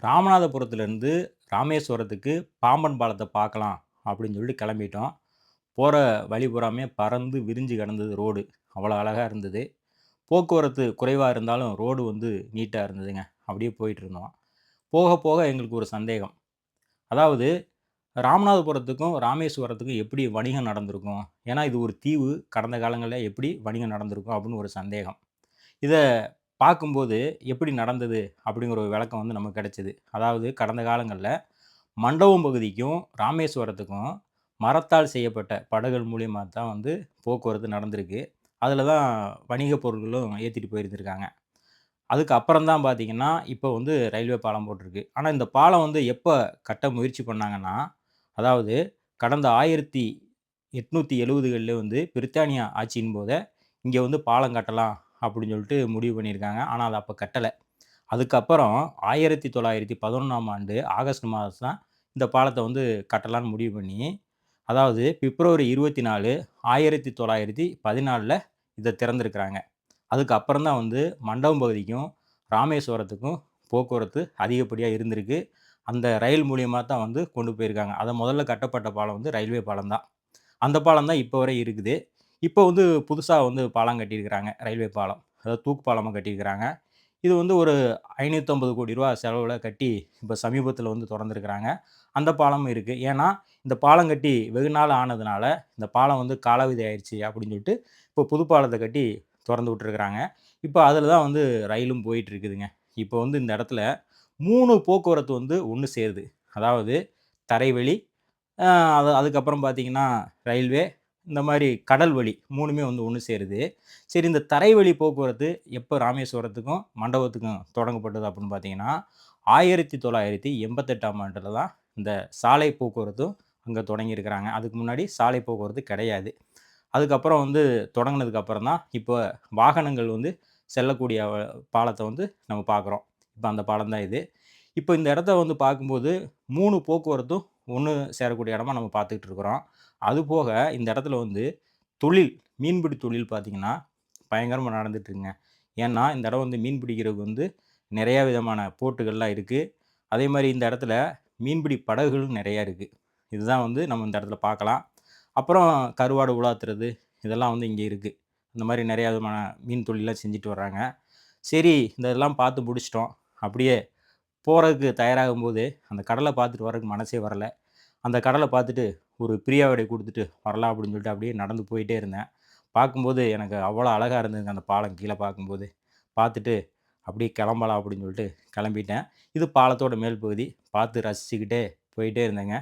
ராமநாதபுரத்துலேருந்து ராமேஸ்வரத்துக்கு பாம்பன் பாலத்த பார்க்கலாம் அப்படின்னு சொல்லிட்டு கிளம்பிட்டோம். போற வழி பூராமே பறந்து விரிஞ்சு கிடந்தது ரோடு. அவ்வளோ அழகா இருந்தது. போக்குவரத்து குறைவா இருந்தாலும் ரோடு வந்து நீட்டா இருந்ததுங்க. அப்படியே போயிட்டுருந்தோம். போக போக எங்களுக்கு ஒரு சந்தேகம். அதாவது ராமநாதபுரத்துக்கும், ராமேஸ்வரத்துக்கும் எப்படி வணிகம் நடந்திருக்கும்? ஏன்னா இது ஒரு தீவு. கடந்த காலங்கள்ல எப்படி வணிகம் நடந்திருக்கும் அப்படின்னு ஒரு சந்தேகம். இத பார்க்கும்போது எப்படி நடந்தது? அப்படிங்கிற ஒரு விளக்கம் வந்து நமக்கு கிடைச்சது. அதாவது கடந்த காலங்கள்ல மண்டபம் பகுதிக்கும், ராமேஸ்வரத்துக்கும் மரத்தால் செய்யப்பட்ட படகுகள் மூலியமா தான் வந்து போக்குவரத்து நடந்திருக்கு. அதில தான் வணிக பொருட்களும் ஏத்திட்டு போயிருந்திருக்காங்க. அதுக்கு அப்புறம் தான் பார்த்தீங்கன்னா, இப்போ வந்து ரயில்வே பாலம் போட்டிருக்கு. ஆனா இந்த பாலம் வந்து எப்ப கட்ட முயற்சி பண்ணாங்கன்னா, அதாவது கடந்த 1870கள்ல வந்து பிரித்தானியா ஆட்சியின் போதே, இங்க வந்து பாலம் கட்டலாம் அப்படின்னு சொல்லிட்டு முடிவு பண்ணியிருக்காங்க. ஆனா அத அப்ப கட்டல. அதுக்கப்புறம் 1911ஆம் ஆண்டு ஆகஸ்ட் மாதம் தான் இந்த பாலத்த வந்து கட்டலான்னு முடிவு பண்ணி, அதாவது பிப்ரவரி 24, 1914ல இத திறந்திருக்கிறாங்க. அதுக்கு அப்புறம் தான் வந்து மண்டபம் பகுதிக்கும், ராமேஸ்வரத்துக்கும் போக்குவரத்து அதிகப்படியா இருந்திருக்கு. அந்த ரயில் மூலியமா தான் வந்து கொண்டு போயிருக்காங்க. முதல்ல கட்டப்பட்ட பாலம் வந்து ரயில்வே பாலம் தான். அந்த பாலம் தான் இப்போ வரை இருக்குது. இப்போ வந்து புதுசா வந்து பாலம் கட்டியிருக்கிறாங்க. ரயில்வே பாலம். அதாவது தூக்கு பாலமா கட்டியிருக்கிறாங்க. இது வந்து ஒரு ரூ. 550,00,00,000 செலவுல கட்டி, இப்ப சமீபத்தில வந்து தொறந்திருக்கிறாங்க. அந்த பாலமும் இருக்கு. ஏன்னா, இந்த பாலம் கட்டி வெகு நாள் ஆனதுனால, இந்த பாலம் வந்து காலாவதி ஆயிருச்சு அப்படின்னு சொல்லிட்டு, இப்போ புது பாலத்த கட்டி தொறந்து விட்டுருக்கிறாங்க. இப்ப அதில தான் வந்து ரயிலும் போயிட்டு இருக்குதுங்க. இப்போ வந்து இந்த இடத்துல 3 போக்குவரத்து வந்து ஒண்ணு சேருது. அதாவது தரைவழி, அ அதுக்கப்புறம் பார்த்தீங்கன்னா, ரயில்வே, இந்த மாரி கடல் வழி 3மே வந்து ஒண்ணு சேருது. சரி, இந்த தரைவழி போக்குவரத்து எப்ப ராமேஸ்வரத்துக்கும், மண்டபத்துக்கும் தொடங்கப்பட்டது அப்படின்னு பார்த்தீங்கன்னா, 1988ஆம் ஆண்டுல தான் இந்த சாலை போக்குவரத்தும் அங்க தொடங்கியிருக்கிறாங்க. அதுக்கு முன்னாடி சாலை போக்குவரத்து கிடையாது. அதுக்கப்புறம் வந்து தொடங்குனதுக்கு அப்புறம் தான், இப்ப வாகனங்கள் வந்து செல்லக்கூடிய பாலத்த வந்து நம்ம பார்க்குறோம். இப்ப அந்த பாலம் தான் இது. இப்ப இந்த இடத்த வந்து பார்க்கும்போது 3 போக்குவரத்தும் ஒண்ணு சேரக்கூடிய இடமா நம்ம பார்த்துக்கிட்டு இருக்கிறோம். அதுபோக இந்த இடத்துல வந்து தொழில், மீன்பிடி தொழில் பார்த்தீங்கன்னா, பயங்கரமா நடந்துட்டு இருக்குங்க. ஏன்னா, இந்த இடம் வந்து மீன் பிடிக்கிறதுக்கு வந்து நிறையா விதமான போட்டுகள்லாம் இருக்கு. அதேமாரி இந்த இடத்துல மீன்பிடி படகுகளும் நிறையா இருக்கு. இதுதான் வந்து நம்ம இந்த இடத்துல பார்க்கலாம். அப்புறம் கருவாடு உலாத்துறது, இதெல்லாம் வந்து இங்க இருக்கு. இந்த மாரி நிறையா விதமான மீன் தொழில்லாம் செஞ்சுட்டு வர்றாங்க. சரி, இந்த இதெல்லாம் பார்த்து முடிச்சுட்டோம். அப்படியே போறதுக்கு தயாராகும்போது, அந்த கடல பார்த்துட்டு வரதுக்கு மனசே வரல. அந்த கடல பார்த்துட்டு, ஒரு பிரியாவிடை குடுத்துட்டு வரலாம் அப்படின்னு சொல்லிட்டு அப்படியே நடந்து போயிட்டே இருந்தேன். பார்க்கும்போது எனக்கு அவ்வளோ அழகா இருந்ததுங்க அந்த பாலம் கீழ பார்க்கும்போது. பார்த்துட்டு அப்படியே கிளம்பலாம் அப்படின்னு சொல்லிட்டு கிளம்பிட்டேன். இது பாலத்தோட மேல் பகுதி. பார்த்து ரசிச்சுக்கிட்டே போயிட்டே இருந்தேங்க.